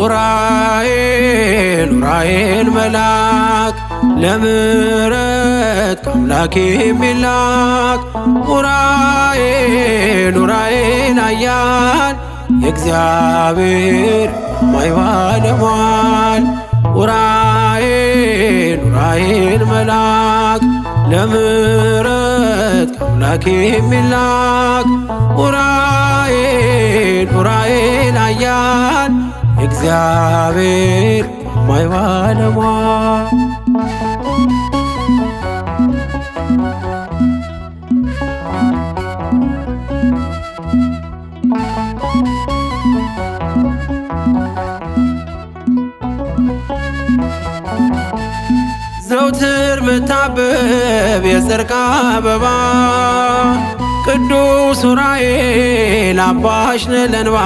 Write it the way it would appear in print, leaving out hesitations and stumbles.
ኡራኤል ኡራኤል መልአክ ለምሕረት ከአምላክ የሚላክ ኡራኤል ኡራኤል ኃያል የእግዚአብሔር ታማኝ ባለሟል ኡራኤል ኡራኤል መልአክ ለምሕረት ከአምላክ የሚላክ ኡራኤል ኡራኤል ኃያል የእግዚአብሔር ታማኝ ባለሟል ዘውትር ምታብብ የጽድቅ አበባ ቅዱስ ኡራኤል አባሽ ነህ ለእንባ